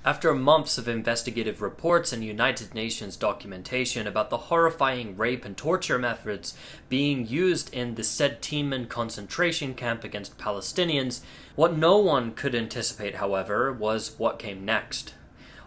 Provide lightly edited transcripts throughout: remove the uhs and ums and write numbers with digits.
After months of investigative reports and United Nations documentation about the horrifying rape and torture methods being used in the Sde Teiman concentration camp against Palestinians, what no one could anticipate, however, was what came next.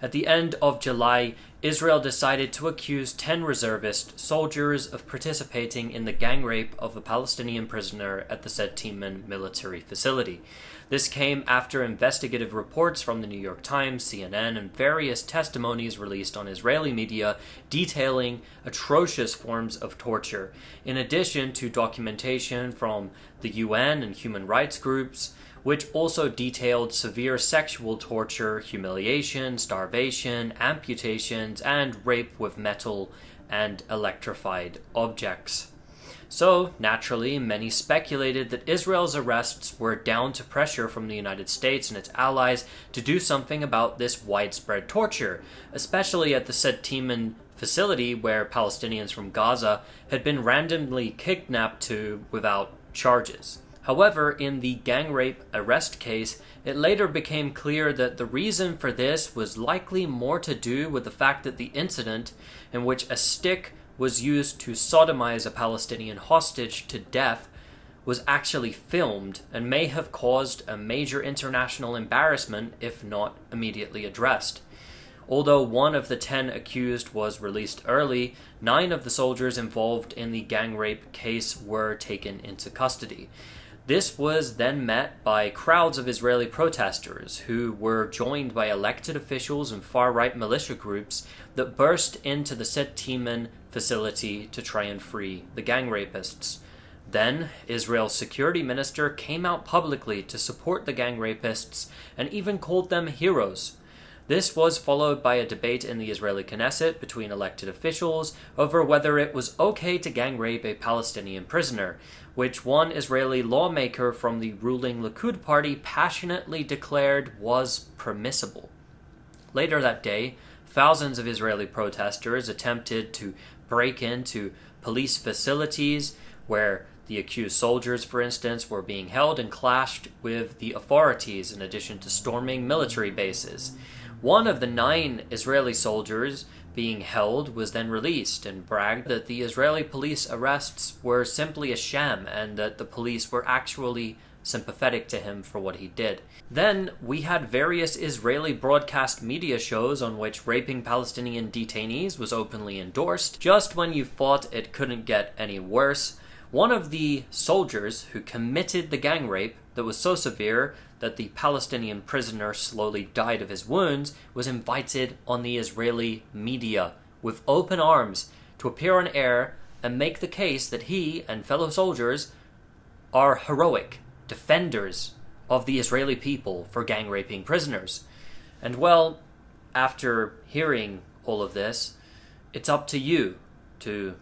At the end of July, Israel decided to accuse 10 reservist soldiers of participating in the gang rape of a Palestinian prisoner at the Sde Teiman military facility. This came after investigative reports from the New York Times, CNN, and various testimonies released on Israeli media detailing atrocious forms of torture, in addition to documentation from the UN and human rights groups, which also detailed severe sexual torture, humiliation, starvation, amputations, and rape with metal and electrified objects. So, naturally, many speculated that Israel's arrests were down to pressure from the United States and its allies to do something about this widespread torture, especially at the Sde Teiman facility where Palestinians from Gaza had been randomly kidnapped to without charges. However, in the gang rape arrest case, it later became clear that the reason for this was likely more to do with the fact that the incident, in which a stick was used to sodomize a Palestinian hostage to death, was actually filmed and may have caused a major international embarrassment if not immediately addressed. Although one of the 10 accused was released early, 9 of the soldiers involved in the gang rape case were taken into custody. This was then met by crowds of Israeli protesters who were joined by elected officials and far-right militia groups that burst into the Sde Teiman facility to try and free the gang rapists. Then, Israel's security minister came out publicly to support the gang rapists and even called them heroes. This was followed by a debate in the Israeli Knesset between elected officials over whether it was okay to gang rape a Palestinian prisoner, which one Israeli lawmaker from the ruling Likud party passionately declared was permissible. Later that day, thousands of Israeli protesters attempted to break into police facilities where the accused soldiers, for instance, were being held and clashed with the authorities in addition to storming military bases. One of the 9 Israeli soldiers being held was then released and bragged that the Israeli police arrests were simply a sham and that the police were actually sympathetic to him for what he did. Then we had various Israeli broadcast media shows on which raping Palestinian detainees was openly endorsed. Just when you thought it couldn't get any worse, one of the soldiers who committed the gang rape that was so severe that the Palestinian prisoner slowly died of his wounds was invited on the Israeli media with open arms to appear on air and make the case that he and fellow soldiers are heroic defenders of the Israeli people for gang raping prisoners. And well, after hearing all of this, it's up to you to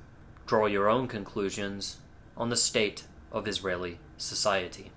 draw your own conclusions on the state of Israeli society.